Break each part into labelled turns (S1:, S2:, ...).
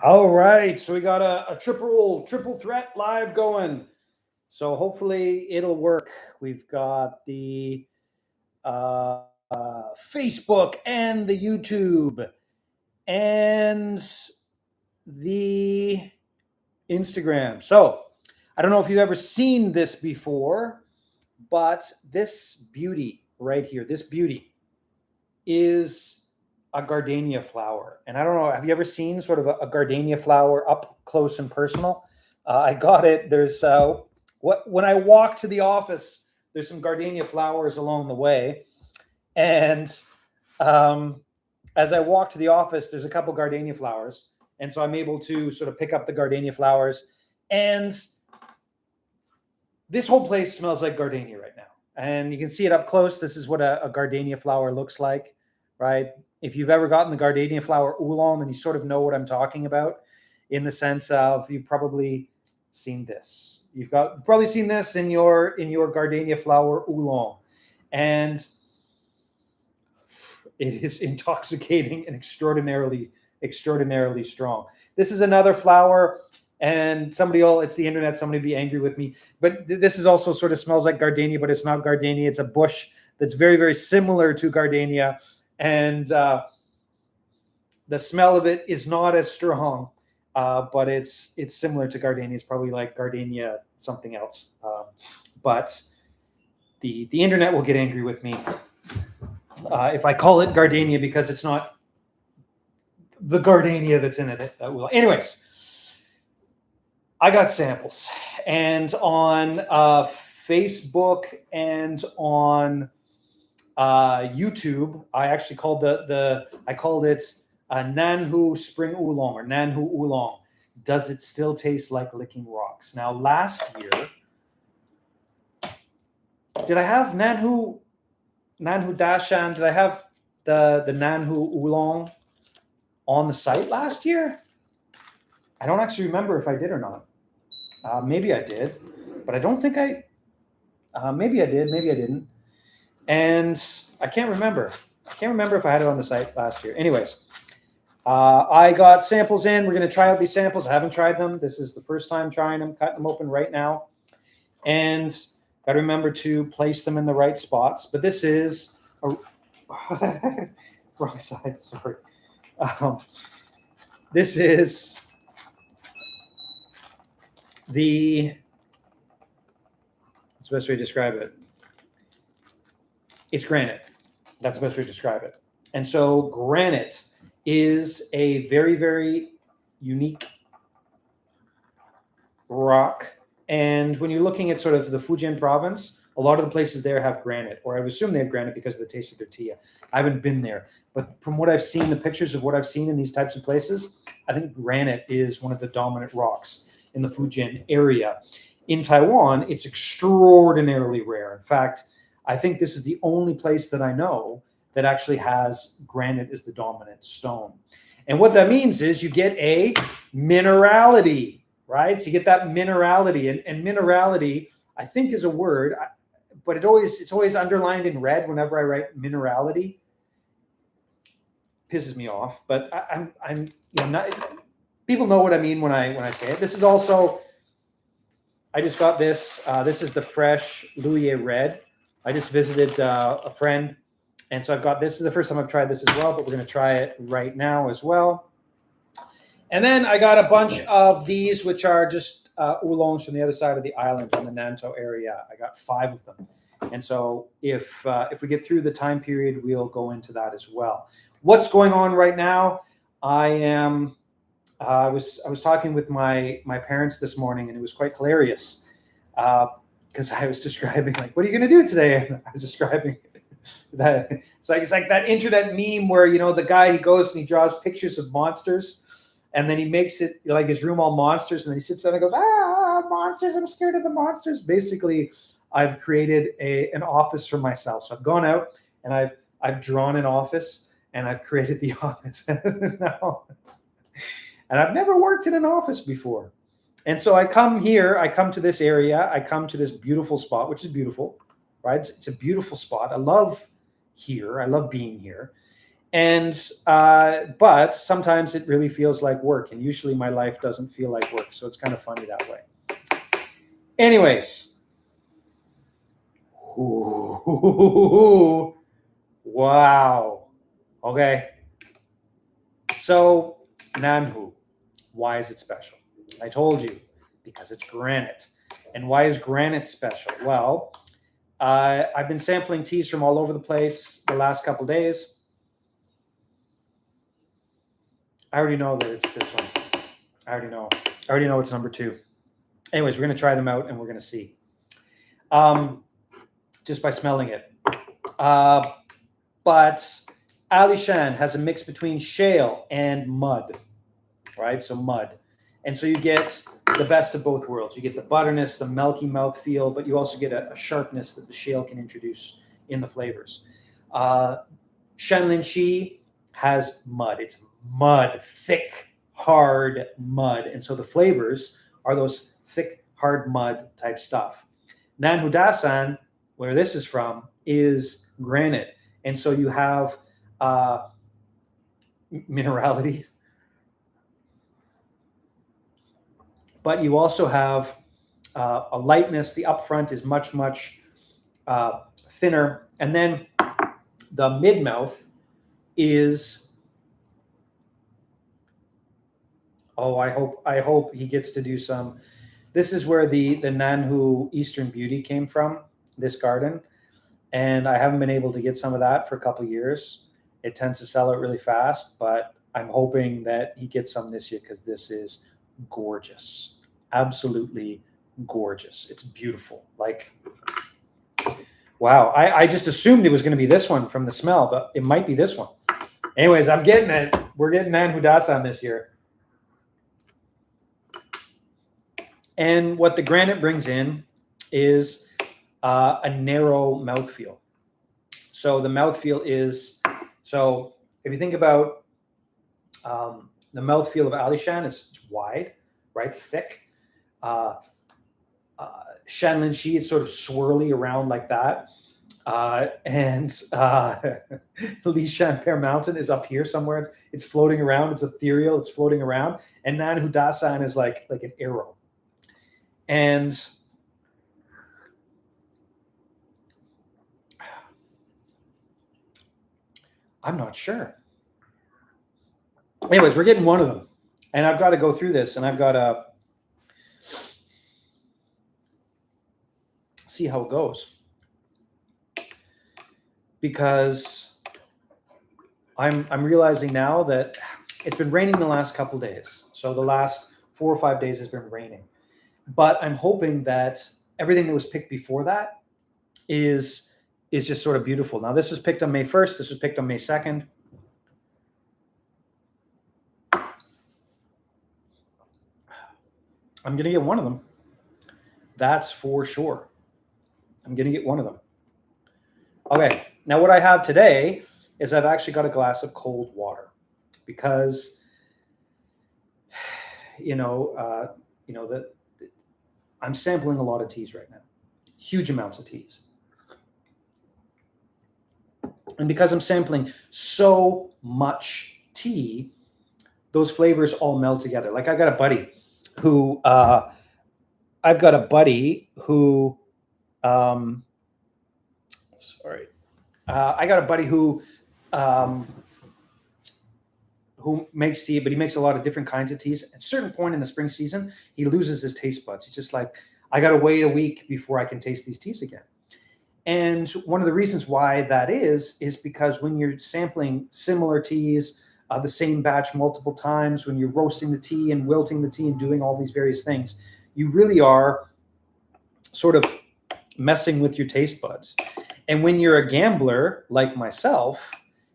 S1: All right, so we got a triple threat live going. So hopefully it'll work. We've got the Facebook and the YouTube and the Instagram. So I don't know if you've ever seen this before, but this beauty right here, this beauty is a gardenia flower. And I don't know, have you ever seen sort of a gardenia flower up close and personal? I got it. There's when I walk to the office, there's some gardenia flowers along the way. And as I walk to the office, there's a couple gardenia flowers. And so I'm able to sort of pick up the gardenia flowers. And this whole place smells like gardenia right now. And you can see it up close. This is what a gardenia flower looks like, right? If you've ever gotten the gardenia flower oolong, then you sort of know what I'm talking about, in the sense of you've probably seen this. You've probably seen this in your gardenia flower oolong, and it is intoxicating and extraordinarily strong. This is another flower, and it's the internet, somebody be angry with me, but this is also sort of smells like gardenia, but it's not gardenia. It's a bush that's very, very similar to gardenia. And the smell of it is not as strong, but it's similar to gardenia. It's probably like gardenia something else. But the internet will get angry with me if I call it gardenia, because it's not the gardenia that's in it. Anyways, I got samples, and on Facebook and on YouTube, I actually called I called it Nanhu Spring Oolong, or Nanhu Oolong. Does it still taste like licking rocks? Now, last year, did I have Nanhu Dashan? Did I have the Nanhu Oolong on the site last year? I don't actually remember if I did or not. Maybe I did, but I don't think maybe I did, maybe I didn't. And I can't remember. I can't remember if I had it on the site last year. Anyways, I got samples in. We're going to try out these samples. I haven't tried them. This is the first time trying them, cutting them open right now. And got to remember to place them in the right spots. But this is wrong side, sorry. This is what's the best way to describe it? It's granite. That's the best way to describe it. And so granite is a very, very unique rock. And when you're looking at sort of the Fujian province, a lot of the places there have granite, or I would assume they have granite because of the taste of their tea. I haven't been there, but from what I've seen, the pictures of what I've seen in these types of places, I think granite is one of the dominant rocks in the Fujian area. In Taiwan, it's extraordinarily rare. In fact, I think this is the only place that I know that actually has granite as the dominant stone. And what that means is you get a minerality, right? So you get that minerality, and minerality, I think, is a word, but it's always underlined in red whenever I write minerality. Pisses me off, but I'm not. People know what I mean when I say it. This is also, I just got this. This is the fresh Louis Red. I just visited a friend, and so I've got this. This is the first time I've tried this as well, but we're going to try it right now as well. And then I got a bunch of these, which are just oolongs from the other side of the island in the Nantou area. I got 5 of them. And so if we get through the time period, we'll go into that as well. What's going on right now? I was talking with my parents this morning, and it was quite hilarious. Because I was describing, like, what are you going to do today? And I was describing that. It's like that internet meme where, the guy, he goes and he draws pictures of monsters, and then he makes it like his room all monsters, and then he sits down and goes, monsters, I'm scared of the monsters. Basically, I've created an office for myself. So I've gone out and I've drawn an office, and I've created the office. Now, and I've never worked in an office before. And so I come to this area, I come to this beautiful spot, which is beautiful, right? It's a beautiful spot. I love being here. And but sometimes it really feels like work, and usually my life doesn't feel like work, so it's kind of funny that way. Anyways, ooh, wow. Okay, so Nanhu, why is it special? I told you, because it's granite. And why is granite special? Well, I've been sampling teas from all over the place the last couple days. I already know that it's this one. I already know it's number 2. Anyways, we're going to try them out and we're going to see. Just by smelling it. But Alishan has a mix between shale and mud, right? So mud. And so you get the best of both worlds. You get the butterness, the milky mouthfeel, but you also get a sharpness that the shale can introduce in the flavors. Shanlin Shi has mud. It's mud, thick, hard mud. And so the flavors are those thick, hard mud type stuff. Nanhu Dasan, where this is from, is granite. And so you have minerality, but you also have a lightness. The upfront is much, much thinner. And then the mid-mouth is, I hope he gets to do some. This is where the Nanhu Eastern Beauty came from, this garden. And I haven't been able to get some of that for a couple of years. It tends to sell out really fast, but I'm hoping that he gets some this year because this is gorgeous. Absolutely gorgeous. It's beautiful. Like, wow. I just assumed it was going to be this one from the smell, but it might be this one. Anyways, I'm getting it. We're getting Nanhu Dasan this year. And what the granite brings in is a narrow mouthfeel. So the mouthfeel is, so if you think about the mouthfeel of Alishan, it's wide, right, thick. Shanlin Shi, it's sort of swirly around like that. And Lishan Pear Mountain is up here somewhere. It's floating around. It's ethereal. It's floating around. And Nanhu Dasan is like an arrow. And I'm not sure. Anyways, we're getting one of them. And I've got to go through this, and I've got to see how it goes. Because I'm realizing now that it's been raining the last couple of days. So the last 4 or 5 days has been raining. But I'm hoping that everything that was picked before that is just sort of beautiful. Now, this was picked on May 1st. This was picked on May 2nd. I'm going to get one of them. That's for sure. I'm going to get one of them. Okay. Now, what I have today is I've actually got a glass of cold water because, I'm sampling a lot of teas right now, huge amounts of teas. And because I'm sampling so much tea, those flavors all meld together. Like I got a buddy who makes tea, but he makes a lot of different kinds of teas. At a certain point in the spring season, he loses his taste buds. He's just like, I got to wait a week before I can taste these teas again. And one of the reasons why that is because when you're sampling similar teas, the same batch multiple times, when you're roasting the tea and wilting the tea and doing all these various things, you really are sort of messing with your taste buds. And when you're a gambler like myself,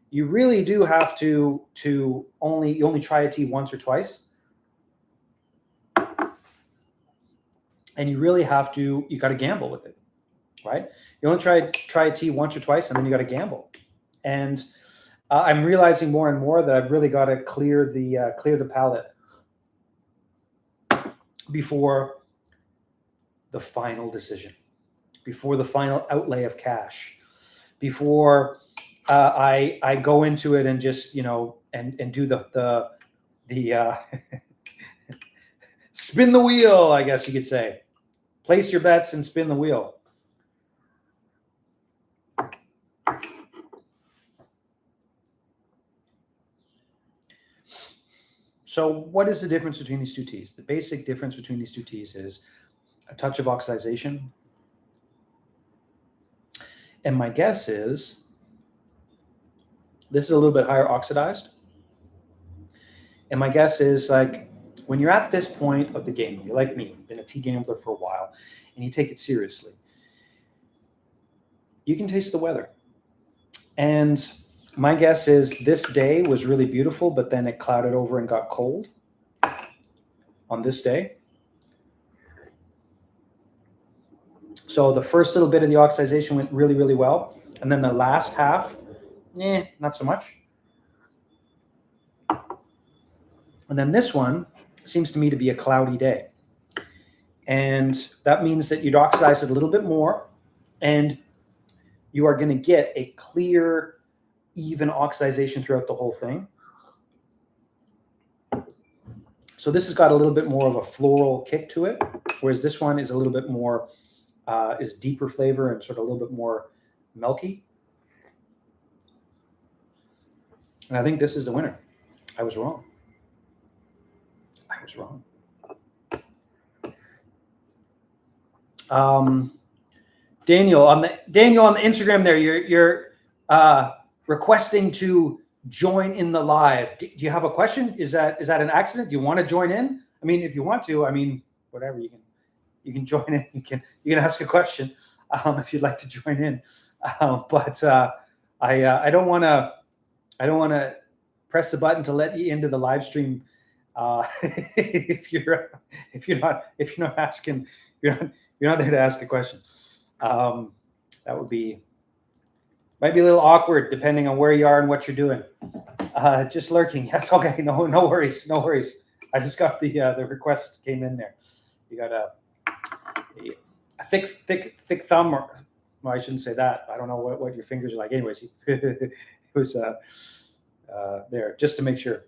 S1: you really do have to only try a tea once or twice. And you really have to, you got to gamble with it, right? You only try a tea once or twice, and then you got to gamble. And I'm realizing more and more that I've really got to clear the palate before the final decision, before the final outlay of cash, before I go into it and just, you know, and do the spin the wheel, I guess you could say. Place your bets and spin the wheel. So what is the difference between these two teas? The basic difference between these two teas is a touch of oxidation. And my guess is this is a little bit higher oxidized. And my guess is, like, when you're at this point of the game, you're like me, been a tea gambler for a while, and you take it seriously, you can taste the weather. And my guess is this day was really beautiful, but then it clouded over and got cold on this day. So the first little bit of the oxidation went really, really well. And then the last half, not so much. And then this one seems to me to be a cloudy day. And that means that you'd oxidize it a little bit more, and you are going to get a clear, even oxidization throughout the whole thing. So this has got a little bit more of a floral kick to it, whereas this one is a little bit more, is deeper flavor and sort of a little bit more milky. And I think this is the winner. I was wrong. I was wrong. Daniel on the Instagram there, you're requesting to join in the live. Do you have a question? Is that an accident? Do you want to join in? I mean, if you want to, I mean, whatever, you can join in. You can ask a question if you'd like to join in. But I don't want to press the button to let you into the live stream if you're not asking, you're not there to ask a question. That might be a little awkward depending on where you are and what you're doing. Just lurking. Yes. Okay. No worries. No worries. I just got the request came in there. You got a thick thumb, or well, I shouldn't say that. I don't know what your fingers are like. Anyways, it was there just to make sure.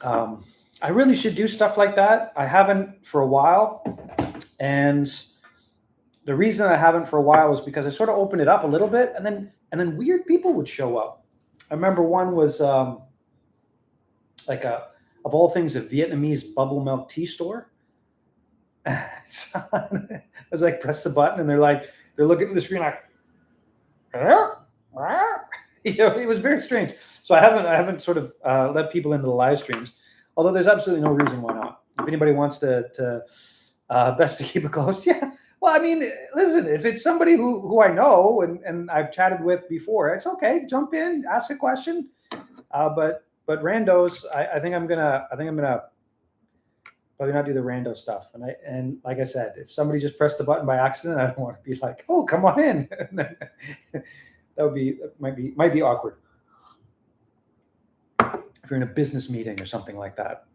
S1: I really should do stuff like that. I haven't for a while, and the reason I haven't for a while was because I sort of opened it up a little bit, and then weird people would show up. I remember one was like of all things, a Vietnamese bubble milk tea store. So I was like, press the button, and they're looking at the screen like, it was very strange. So I haven't sort of let people into the live streams, although there's absolutely no reason why not. If anybody wants to best to keep it close, yeah. Well, I mean, listen, if it's somebody who I know and I've chatted with before, it's okay. Jump in, ask a question. But randos, I think I'm gonna probably not do the rando stuff. And like I said, if somebody just pressed the button by accident, I don't want to be like, oh, come on in. Might be awkward if you're in a business meeting or something like that.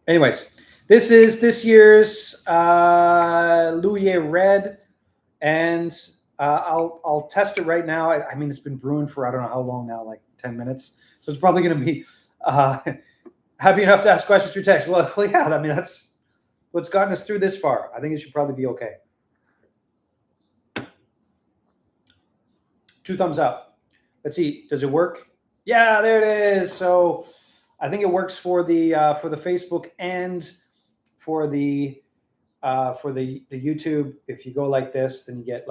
S1: Anyways, this is this year's Louis Red, and I'll test it right now. I mean, it's been brewing for I don't know how long now, like 10 minutes. So it's probably going to be happy enough to ask questions through text. Well, yeah. I mean, that's what's gotten us through this far. I think it should probably be okay. 2 thumbs up. Let's see. Does it work? Yeah, there it is. So I think it works for the Facebook and for the YouTube. If you go like this, then you get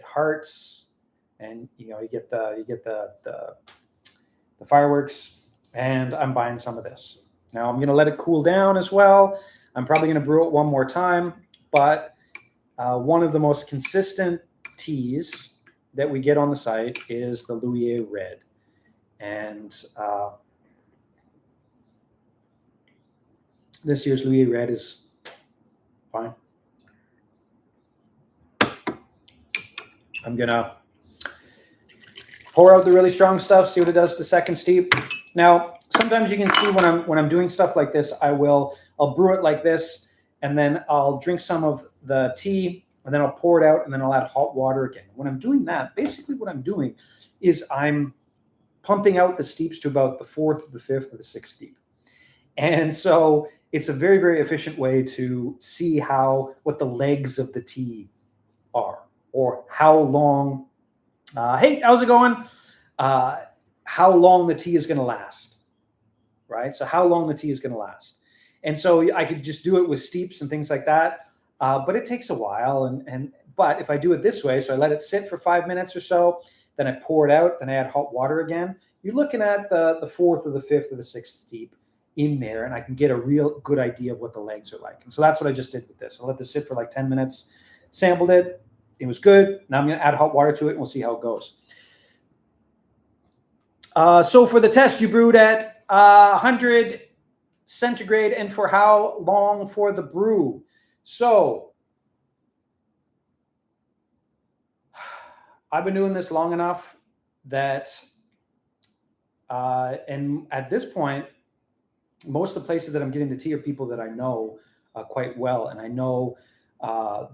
S1: hearts, and you get the fireworks. And I'm buying some of this. Now I'm going to let it cool down as well. I'm probably going to brew it one more time, but one of the most consistent teas that we get on the site is the Louis Red. And this year's Louis Red is fine. I'm going to pour out the really strong stuff, see what it does to the second steep. Now, sometimes you can see when I'm doing stuff like this, I'll brew it like this, and then I'll drink some of the tea, and then I'll pour it out, and then I'll add hot water again. When I'm doing that, basically what I'm doing is I'm pumping out the steeps to about the 4th, the 5th, or the 6th steep. And so it's a very, very efficient way to see what the legs of the tea are, or how long, hey, how's it going? How long the tea is going to last, right? So how long the tea is going to last. And so I could just do it with steeps and things like that. But it takes a while. But if I do it this way, so I let it sit for 5 minutes or so, then I pour it out, then I add hot water again, you're looking at the 4th or the 5th or the 6th steep in there, and I can get a real good idea of what the legs are like. And so that's what I just did with this. I let this sit for like 10 minutes, sampled it. It was good. Now I'm going to add hot water to it, and we'll see how it goes. So for the test, you brewed at 100 centigrade, and for how long for the brew? So I've been doing this long enough that, and at this point, most of the places that I'm getting the tea are people that I know quite well, and I know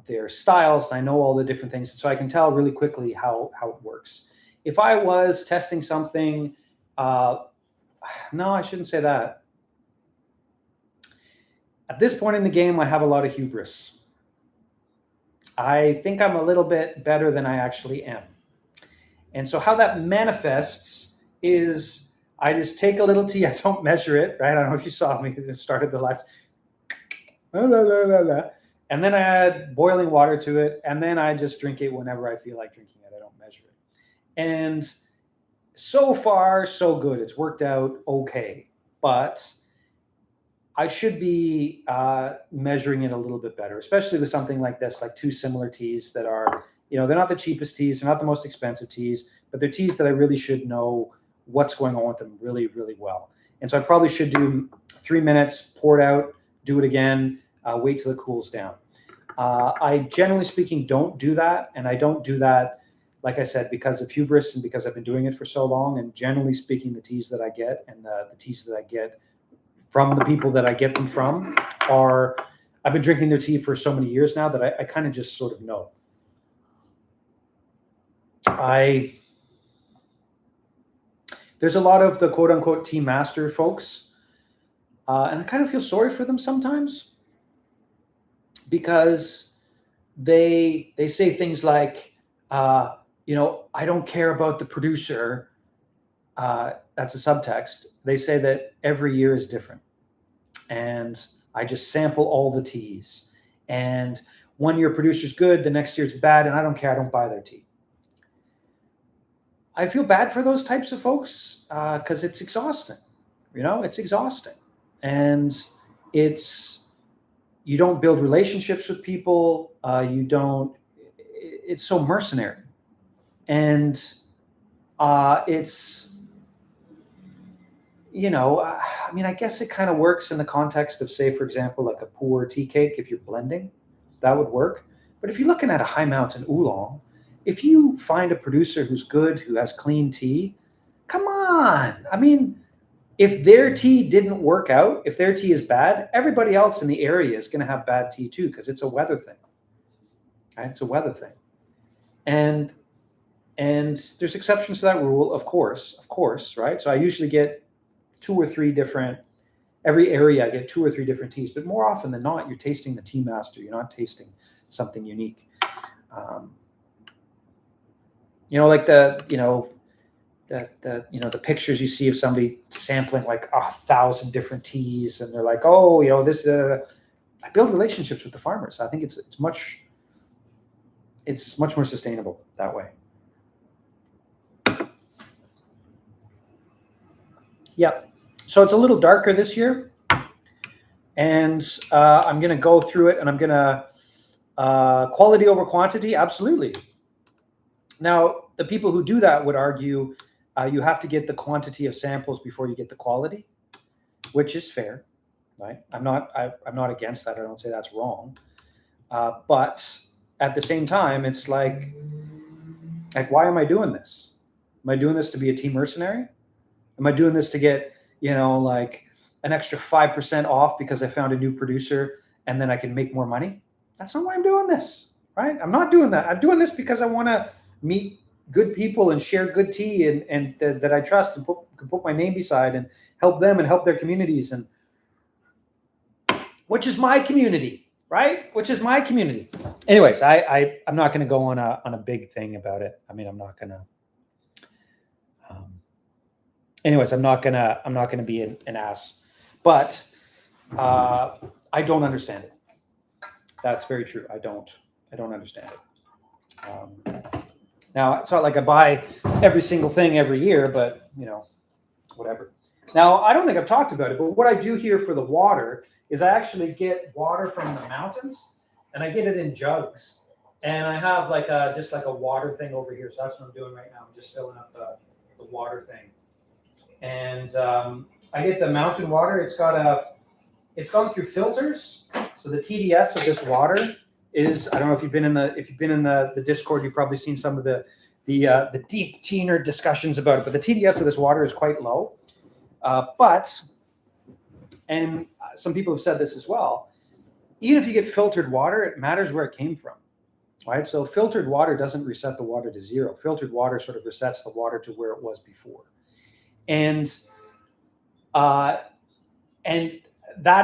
S1: their styles, and I know all the different things, so I can tell really quickly how it works. If I was testing something, no, I shouldn't say that. At this point in the game, I have a lot of hubris. I think I'm a little bit better than I actually am. And so how that manifests is I just take a little tea. I don't measure it, right? I don't know if you saw me at the start of the live. And then I add boiling water to it, and then I just drink it whenever I feel like drinking it. I don't measure it. And so far, so good. It's worked out okay. But I should be measuring it a little bit better, especially with something like this, like two similar teas that are, they're not the cheapest teas, they're not the most expensive teas, but they're teas that I really should know what's going on with them really, really well. And so I probably should do 3 minutes, pour it out, do it again, wait till it cools down. I generally speaking don't do that, and I don't do that, like I said, because of hubris and because I've been doing it for so long. And generally speaking, the teas that I get and the teas that I get from the people that I get them from I've been drinking their tea for so many years now that I kind of just sort of know. There's a lot of the quote unquote tea master folks, and I kind of feel sorry for them sometimes, because they say things like, I don't care about the producer. That's a subtext. They say that every year is different, and I just sample all the teas, and one year producer's good, the next year it's bad, and I don't care. I don't buy their tea. I feel bad for those types of folks because it's exhausting. It's exhausting, and you don't build relationships with people. It's so mercenary, and it's. I guess it kind of works in the context of, say, for example, like a pour tea cake. If you're blending, that would work. But if you're looking at a high mountain oolong, if you find a producer who's good, who has clean tea, come on. If their tea didn't work out, if their tea is bad, everybody else in the area is going to have bad tea too, because it's a weather thing. Right? It's a weather thing. And there's exceptions to that rule, of course, right? So I usually get every area I get 2 or 3 different teas, but more often than not, you're tasting the tea master. You're not tasting something unique. Like the pictures you see of somebody sampling like 1,000 different teas, and they're like, this. I build relationships with the farmers. I think it's much more sustainable that way. Yeah. So it's a little darker this year, and I'm going to go through it, and I'm going to quality over quantity. Absolutely. Now, the people who do that would argue you have to get the quantity of samples before you get the quality, which is fair, right? I'm not against that. I don't say that's wrong. But at the same time, it's like, why am I doing this? Am I doing this to be a tea mercenary? Am I doing this to get, an extra 5% off because I found a new producer and then I can make more money? That's not why I'm doing this. right? I'm not doing that. I'm doing this because I want to meet good people and share good tea and that I trust and can put my name beside and help them and help their communities, and which is my community, right? Which is my community. Anyways, I'm not going to go on a big thing about it. I mean, I'm not going to. Anyways, I'm not gonna be an ass, but I don't understand it. That's very true. I don't understand it. Now it's not like I buy every single thing every year, but whatever. Now I don't think I've talked about it, but what I do here for the water is I actually get water from the mountains, and I get it in jugs, and I have just like a water thing over here. So that's what I'm doing right now. I'm just filling up the water thing. And I get the mountain water. It's gone through filters. So the TDS of this water is, I don't know if you've been in the Discord, you've probably seen some of the deep tea nerd discussions about it. But the TDS of this water is quite low. And some people have said this as well. Even if you get filtered water, it matters where it came from, right? So filtered water doesn't reset the water to zero. Filtered water sort of resets the water to where it was before. And that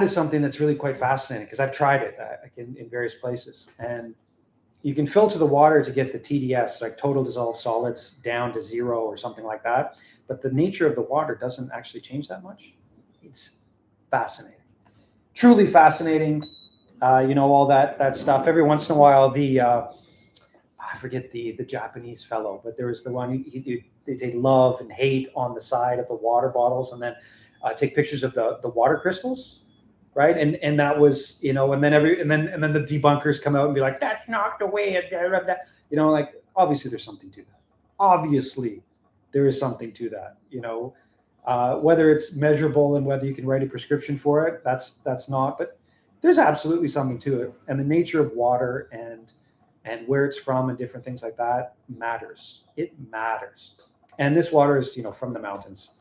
S1: is something that's really quite fascinating because I've tried it in various places. And you can filter the water to get the TDS, like total dissolved solids, down to zero or something like that. But the nature of the water doesn't actually change that much. It's fascinating, truly fascinating. All that stuff. Every once in a while, I forget the Japanese fellow, but there was the one they take love and hate on the side of the water bottles, and then take pictures of the water crystals, right? And that was and then the debunkers come out and be like, that's not the way it, like obviously there's something to that. Obviously, there is something to that. Whether it's measurable and whether you can write a prescription for it, that's not. But there's absolutely something to it, and the nature of water and where it's from and different things like that matters. It matters. And this water is, from the mountains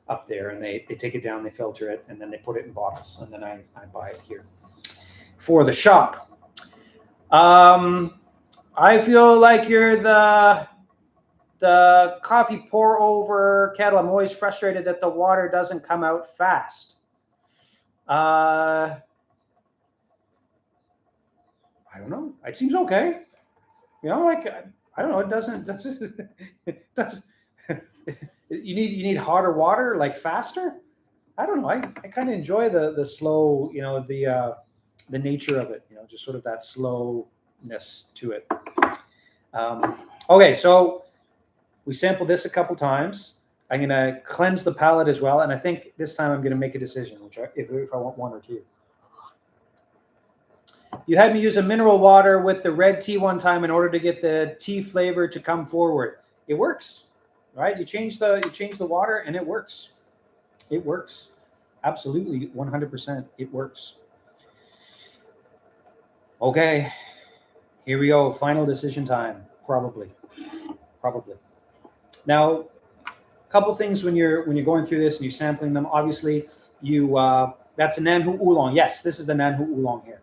S1: up there, and they take it down, they filter it, and then they put it in bottles, and then I buy it here for the shop. I feel like you're the coffee pour over kettle. I'm always frustrated that the water doesn't come out fast. I don't know. It seems okay. I don't know. It doesn't. It does. You need hotter water, like faster. I don't know. I kind of enjoy the slow. The nature of it. Just sort of that slowness to it. Okay, so we sampled this a couple times. I'm gonna cleanse the palate as well, and I think this time I'm gonna make a decision, if I want one or two. You had me use a mineral water with the red tea one time in order to get the tea flavor to come forward. It works, right? You change the water and it works. It works. Absolutely, 100%. It works. Okay, here we go. Final decision time. Probably. Now, a couple things when you're going through this and you're sampling them. Obviously, that's a Nanhu Oolong. Yes, this is the Nanhu Oolong here.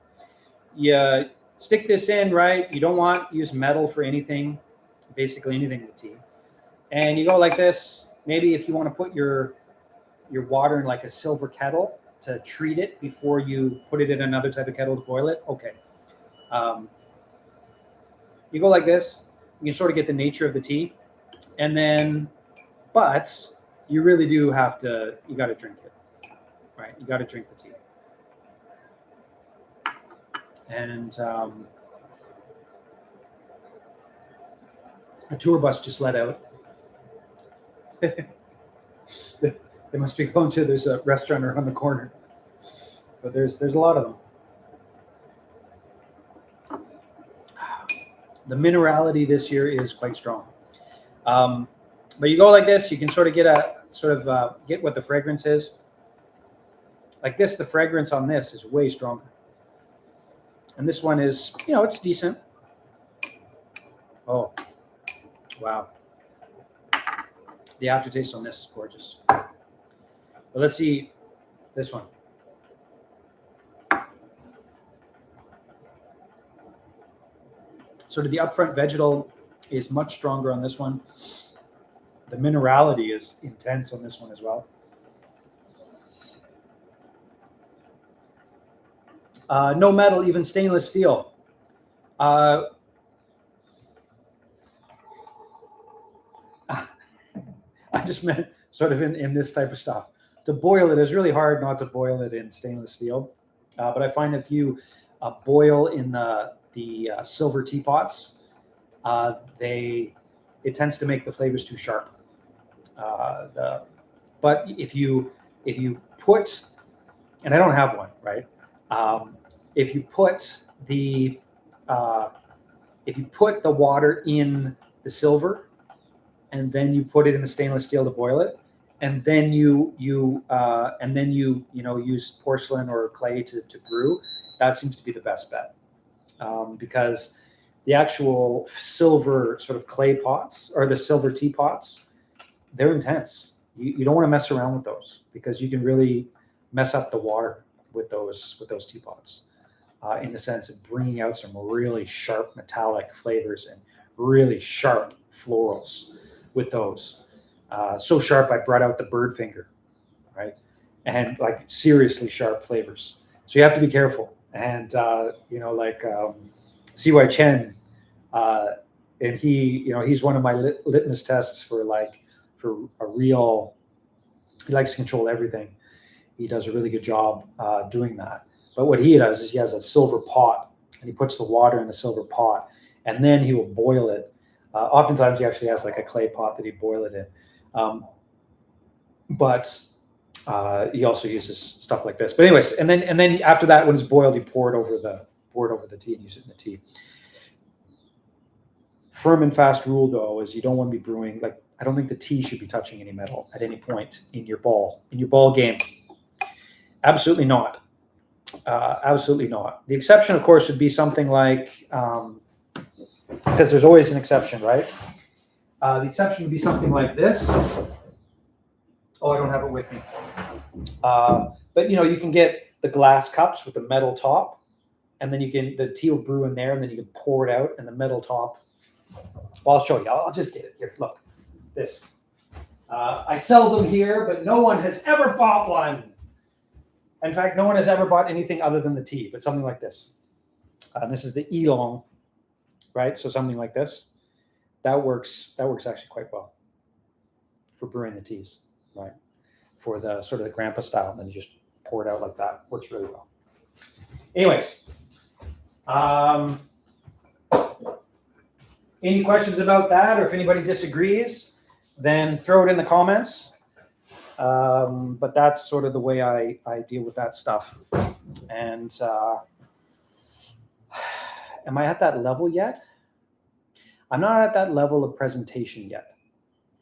S1: You stick this in, right? You don't want to use metal for anything, basically anything with tea. And you go like this. Maybe if you want to put your water in like a silver kettle to treat it before you put it in another type of kettle to boil it, okay. You go like this. You can sort of get the nature of the tea. And then, but you really do have to, you got to drink it, right? You got to drink the tea. And a tour bus just let out. They must be going to, there's a restaurant around the corner. But there's a lot of them. The minerality this year is quite strong. But you go like this, you can sort of get get what the fragrance is. Like this, the fragrance on this is way stronger. And this one is, it's decent. Oh, wow. The aftertaste on this is gorgeous. But let's see this one. Sort of the upfront vegetal is much stronger on this one. The minerality is intense on this one as well. No metal, even stainless steel. I just meant sort of in this type of stuff. To boil it is really hard not to boil it in stainless steel. But I find if you boil in the silver teapots, it tends to make the flavors too sharp. But if you put, and I don't have one, right? If you put the water in the silver, and then you put it in the stainless steel to boil it, and then you use porcelain or clay to brew, that seems to be the best bet, because the actual silver sort of clay pots or the silver teapots, they're intense. You don't want to mess around with those because you can really mess up the water with those teapots, in the sense of bringing out some really sharp metallic flavors and really sharp florals with those. So sharp I brought out the bird finger, right? And like seriously sharp flavors. So you have to be careful. And CY Chen, and he's one of my litmus tests for a real. He likes to control everything. He does a really good job doing that. But what he does is he has a silver pot, and he puts the water in the silver pot, and then he will boil it. Oftentimes he actually has like a clay pot that he boil it in. But he also uses stuff like this. But anyways, and then after that, when it's boiled, you pour it over the tea and use it in the tea. Firm and fast rule though is you don't want to be brewing, like I don't think the tea should be touching any metal at any point in your ball game. Absolutely not. Absolutely not. The exception, of course, would be something like, because there's always an exception, right? The exception would be something like this. Oh, I don't have it with me. But you can get the glass cups with the metal top, and then the tea will brew in there, and then you can pour it out, and the metal top. Well, I'll show you. I'll just get it here. Look, this. I sell them here, but no one has ever bought one. In fact, no one has ever bought anything other than the tea, but something like this. This is the Oolong, right? So something like this. That works actually quite well for brewing the teas, right? For the sort of the grandpa style, and then you just pour it out like that. Works really well. Anyways, any questions about that, or if anybody disagrees, then throw it in the comments. But that's sort of the way I deal with that stuff. And am I at that level yet? I'm not at that level of presentation yet.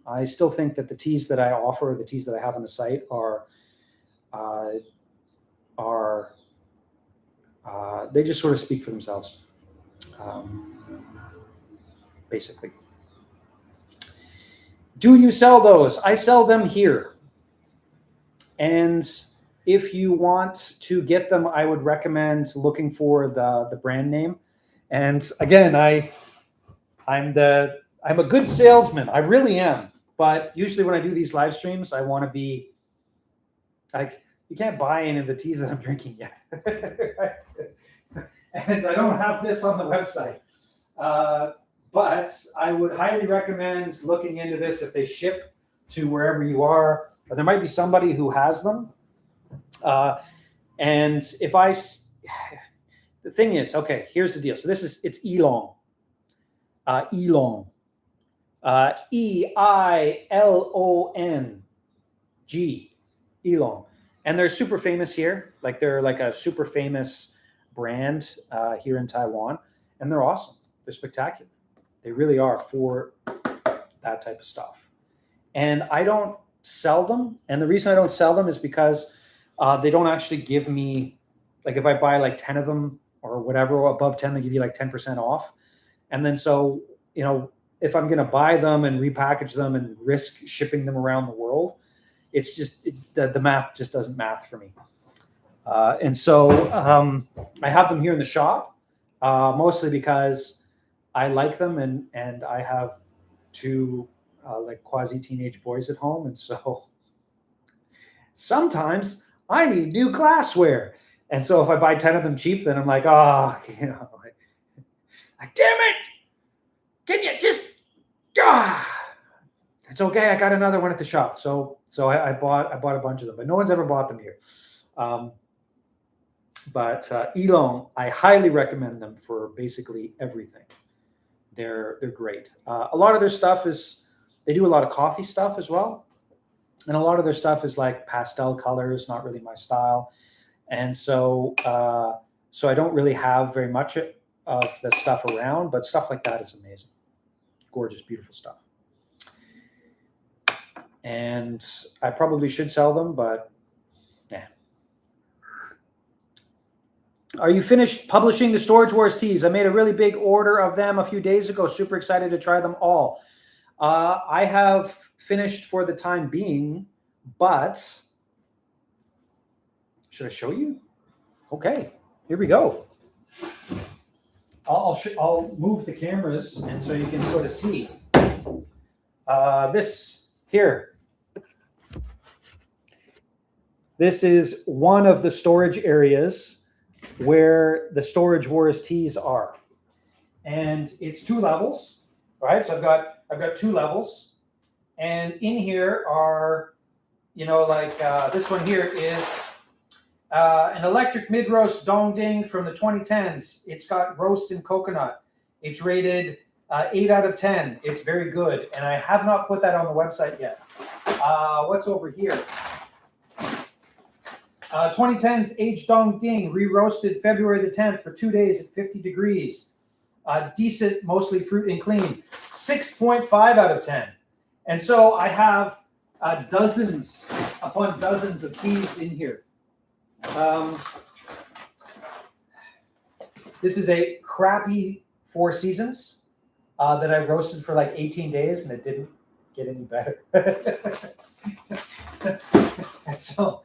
S1: I still think that the teas that I offer, the teas that I have on the site are they just sort of speak for themselves, basically. Do you sell those? I sell them here. And if you want to get them, I would recommend looking for the brand name. And again, I'm a good salesman. I really am. But usually when I do these live streams, I want to be like, you can't buy any of the teas that I'm drinking yet. And I don't have this on the website. But I would highly recommend looking into this if they ship to wherever you are. Or there might be somebody who has them. And the thing is, okay, here's the deal. So it's Oolong. Oolong. E-I-L-O-N-G. Oolong. And they're super famous here. Like they're like a super famous brand here in Taiwan. And they're awesome. They're spectacular. They really are for that type of stuff. And I don't sell them. And the reason I don't sell them is because they don't actually give me, like if I buy like 10 of them or whatever, above 10, they give you like 10% off. And then so, if I'm going to buy them and repackage them and risk shipping them around the world, it's just, the math just doesn't math for me. And so I have them here in the shop, mostly because I like them, and I have two like quasi teenage boys at home, and so sometimes I need new glassware. And so if I buy 10 of them cheap, then I'm like, oh, damn it! Can you just it's okay. I got another one at the shop. So I bought a bunch of them, but no one's ever bought them here. But Oolong, I highly recommend them for basically everything. They're great. A lot of their stuff is, they do a lot of coffee stuff as well, and a lot of their stuff is like pastel colors, not really my style, and so I don't really have very much of the stuff around, but stuff like that is amazing, gorgeous, beautiful stuff. And I probably should sell them, but yeah. Are you finished publishing the Storage Wars teas? I made a really big order of them a few days ago. Super excited to try them all. I have finished for the time being, but should I show you? Okay, here we go. I'll move the cameras, and so you can sort of see. This here. This is one of the storage areas where the Storage Wars teas are, and it's 2 levels. All right, so I've got 2 levels, and in here are, like this one here is an electric mid-roast Dong Ding from the 2010s. It's got roast and coconut. It's rated 8 out of 10. It's very good, and I have not put that on the website yet. What's over here? 2010's aged Dong Ding, re-roasted February the 10th for 2 days at 50 degrees. Decent, mostly fruit and clean. 6.5 out of 10. And so I have dozens upon dozens of teas in here. This is a crappy Four Seasons that I roasted for like 18 days, and it didn't get any better. And so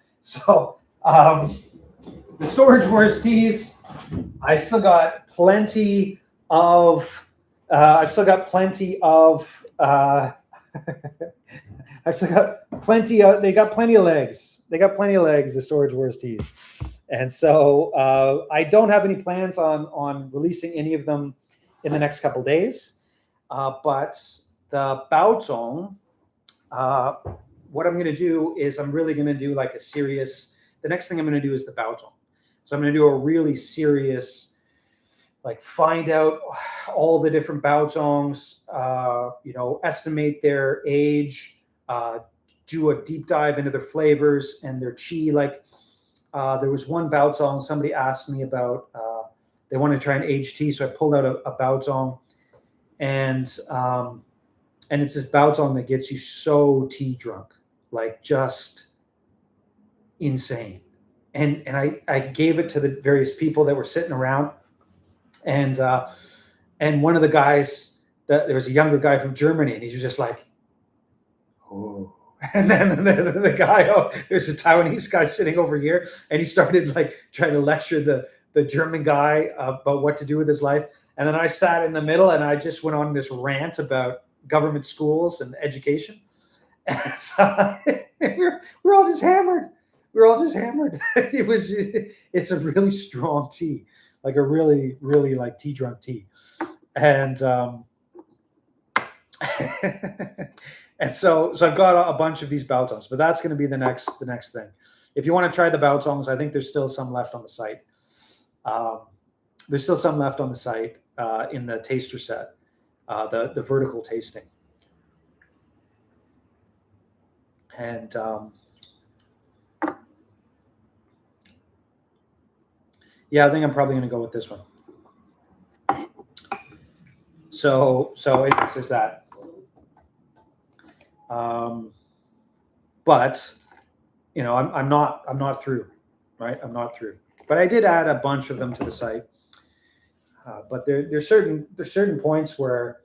S1: the Storage Wars teas, I still got plenty of. I've still got plenty of. I've still got plenty of. They got plenty of legs. They got plenty of legs. The Storage Wars teas, and so I don't have any plans on releasing any of them in the next couple days. But the Baozong, what I'm going to do is I'm really going to do like a serious. The next thing I'm going to do is the Baozong. So I'm going to do a really serious, like find out all the different Baozongs, estimate their age, do a deep dive into their flavors and their chi. Like there was one Baozong somebody asked me about. They wanted to try an aged tea, so I pulled out a Baozong, and it's this Baozong that gets you so tea drunk, like just insane. And I gave it to the various people that were sitting around, and one of the guys, there was a younger guy from Germany, and he was just like, oh. And then the guy, there's a Taiwanese guy sitting over here, and he started like trying to lecture the German guy about what to do with his life. And then I sat in the middle, and I just went on this rant about government schools and education. And so we're all just hammered. We're all just hammered. It's a really strong tea, like a really, really like tea drunk tea. And and so I've got a bunch of these Baozongs, but that's going to be the next thing. If you want to try the Baozongs, I think there's still some left on the site. There's still some left on the site in the taster set, the vertical tasting. And yeah, I think I'm probably going to go with this one. So it says that. But I'm not through, right? I'm not through. But I did add a bunch of them to the site. But there's certain points where,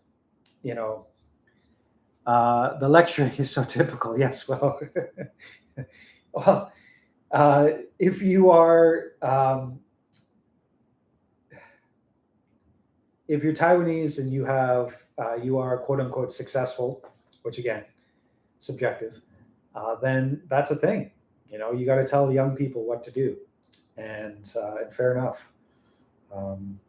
S1: the lecturing is so typical. Yes, well, if you are, if you're Taiwanese and you are quote unquote successful, which again, subjective, then that's a thing. You got to tell the young people what to do, and fair enough. Um,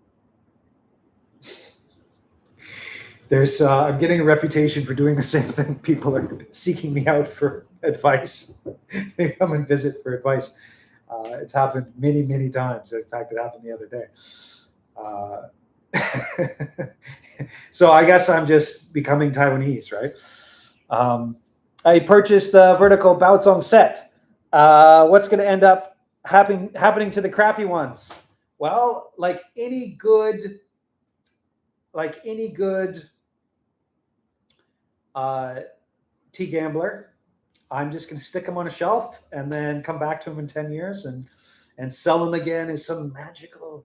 S1: I'm getting a reputation for doing the same thing. People are seeking me out for advice. They come and visit for advice. It's happened many, many times. In fact, it happened the other day. So I guess I'm just becoming Taiwanese, right? I purchased the vertical Baozong set. What's going to end up happening to the crappy ones? Well, like any good tea gambler, I'm just going to stick them on a shelf and then come back to them in 10 years and sell them again as some magical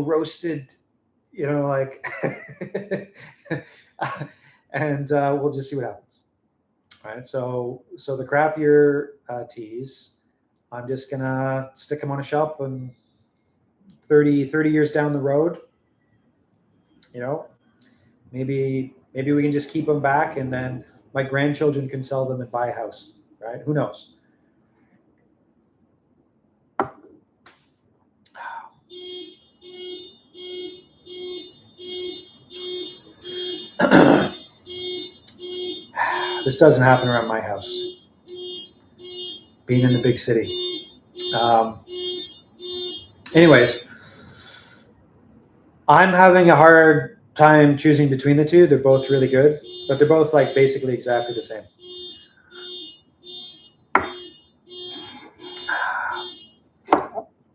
S1: roasted, like, and we'll just see what happens. All right. So the crappier teas, I'm just going to stick them on a shelf, and 30 years down the road, maybe we can just keep them back, and then my grandchildren can sell them and buy a house, right? Who knows? This doesn't happen around my house, being in the big city. Anyways, I'm having a hard time choosing between the two. They're both really good, but they're both like basically exactly the same.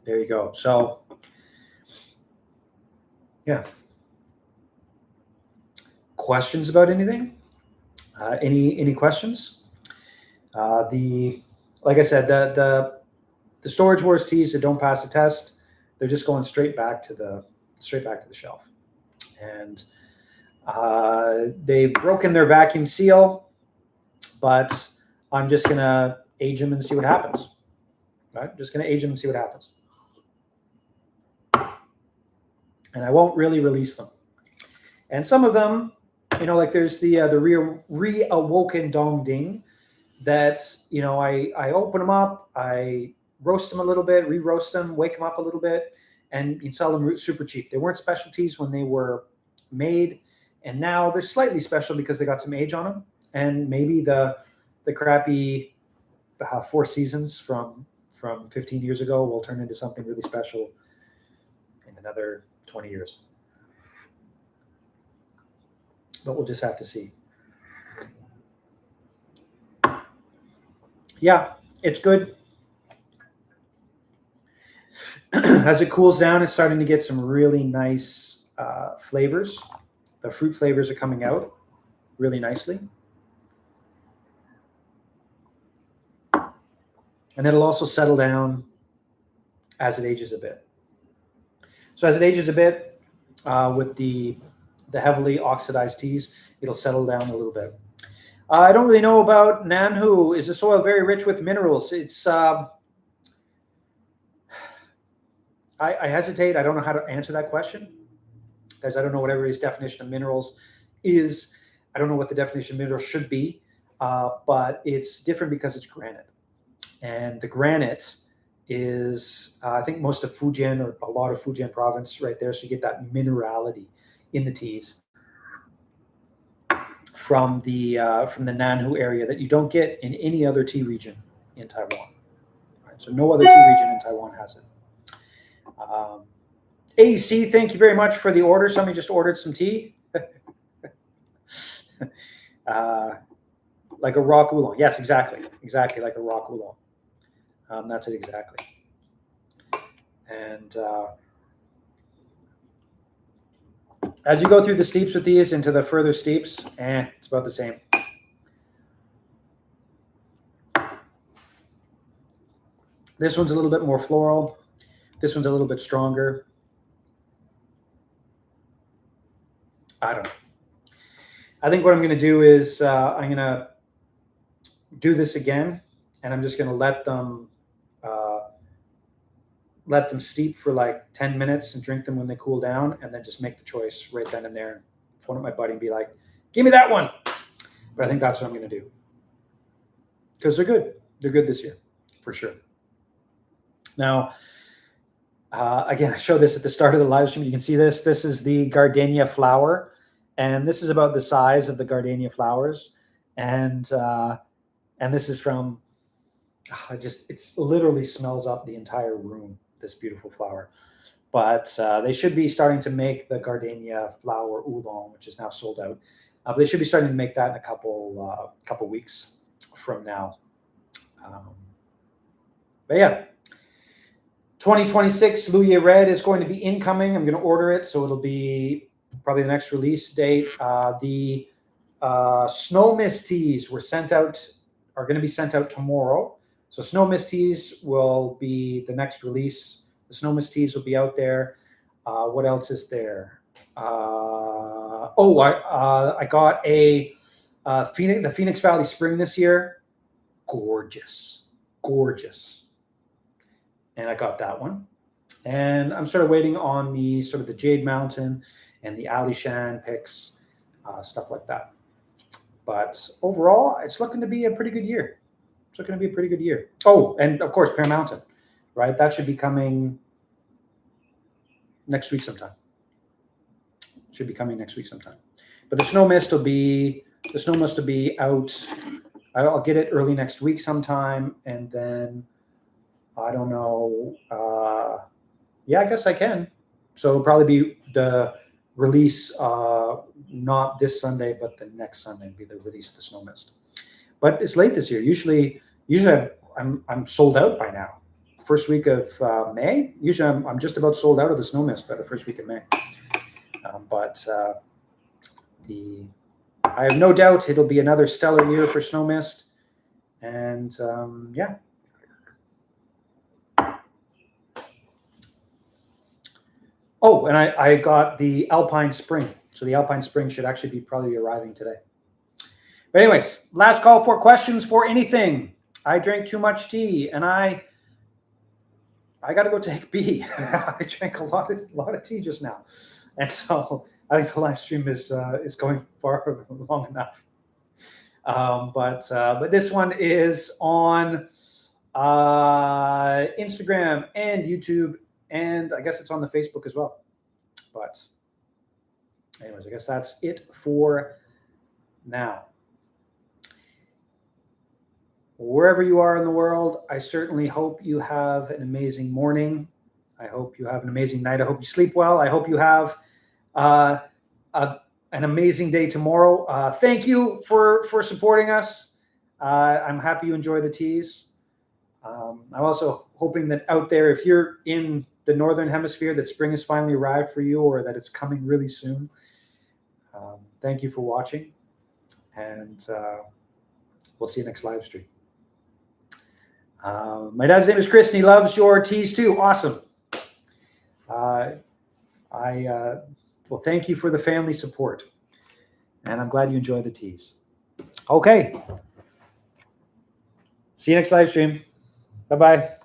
S1: There you go. So, yeah. Questions about anything? Any questions? Like I said, the Storage Wars teas that don't pass the test, they're just going straight back to the shelf, and they've broken their vacuum seal, but I'm just gonna age them and see what happens. Right? Just gonna age them and see what happens, and I won't really release them. And some of them, like there's the reawoken Dong Ding that I open them up, I roast them a little bit, re-roast them, wake them up a little bit, and you'd sell them super cheap. They weren't specialties when they were made, and now they're slightly special because they got some age on them, and maybe the crappy Four Seasons from 15 years ago will turn into something really special in another 20 years. But we'll just have to see. Yeah, it's good. As it cools down, it's starting to get some really nice flavors. The fruit flavors are coming out really nicely. And it'll also settle down as it ages a bit. So as it ages a bit, with the heavily oxidized teas, it'll settle down a little bit. I don't really know about Nanhu. Is the soil very rich with minerals? It's I hesitate. I don't know how to answer that question, because I don't know what everybody's definition of minerals is. I don't know what the definition of minerals should be, but it's different because it's granite. And the granite is, I think, most of Fujian, or a lot of Fujian province right there. So you get that minerality in the teas from the Nanhu area that you don't get in any other tea region in Taiwan. Right? So no other tea region in Taiwan has it. AC, thank you very much for the order. Somebody just ordered some tea. Like a rock oolong. Yes, exactly like a rock oolong. That's it exactly. And as you go through the steeps with these into the further steeps, it's about the same. This one's a little bit more floral. This one's a little bit stronger. I don't know. I think what I'm going to do is I'm going to do this again, and I'm just going to let them let them steep for like 10 minutes and drink them when they cool down, and then just make the choice right then and there. Phone up my buddy and be like, give me that one. But I think that's what I'm going to do. Because they're good. They're good this year, for sure. Now, again, I showed this at the start of the live stream. You can see this. This is the gardenia flower. And this is about the size of the gardenia flowers. And this is from, it literally smells up the entire room, this beautiful flower. But they should be starting to make the gardenia flower oolong, which is now sold out. But they should be starting to make that in a couple weeks from now. But yeah, 2026 Louis Red is going to be incoming. I'm going to order it, so it'll be probably the next release date. The Snow Mist teas are going to be sent out tomorrow. So Snow Mist teas will be the next release. The Snow Mist teas will be out there. What else is there? I got the Phoenix Valley Spring this year. Gorgeous. And I got that one. And I'm sort of waiting on the Jade Mountain and the Alishan picks, stuff like that. But overall, it's looking to be a pretty good year. Oh, and of course, Pear Mountain, right? That should be coming next week sometime. But the Snow Mist will be out. I'll get it early next week sometime, and then I don't know. I guess I can. So it'll probably be the release, not this Sunday, but the next Sunday will be the release of the Snow Mist. But it's late this year. Usually I'm sold out by now. First week of May. Usually I'm just about sold out of the Snow Mist by the first week of May. I have no doubt it'll be another stellar year for Snow Mist. And yeah. Oh, and I got the Alpine Spring. So the Alpine Spring should actually be probably arriving today. But anyways, last call for questions for anything. I drank too much tea, and I got to go take a pee. I drank a lot of tea just now, and so I think the live stream is going far long enough. But this one is on Instagram and YouTube, and I guess it's on the Facebook as well. But anyways, I guess that's it for now. Wherever you are in the world, I certainly hope you have an amazing morning. I hope you have an amazing night. I hope you sleep well. I hope you have an amazing day tomorrow. Thank you for supporting us. I'm happy you enjoy the teas. I'm also hoping that out there, if you're in the Northern Hemisphere, that spring has finally arrived for you, or that it's coming really soon. Thank you for watching, and we'll see you next live stream. My dad's name is Chris, and he loves your teas too. Awesome. Well, thank you for the family support, and I'm glad you enjoy the teas. Okay. See you next live stream. Bye-bye.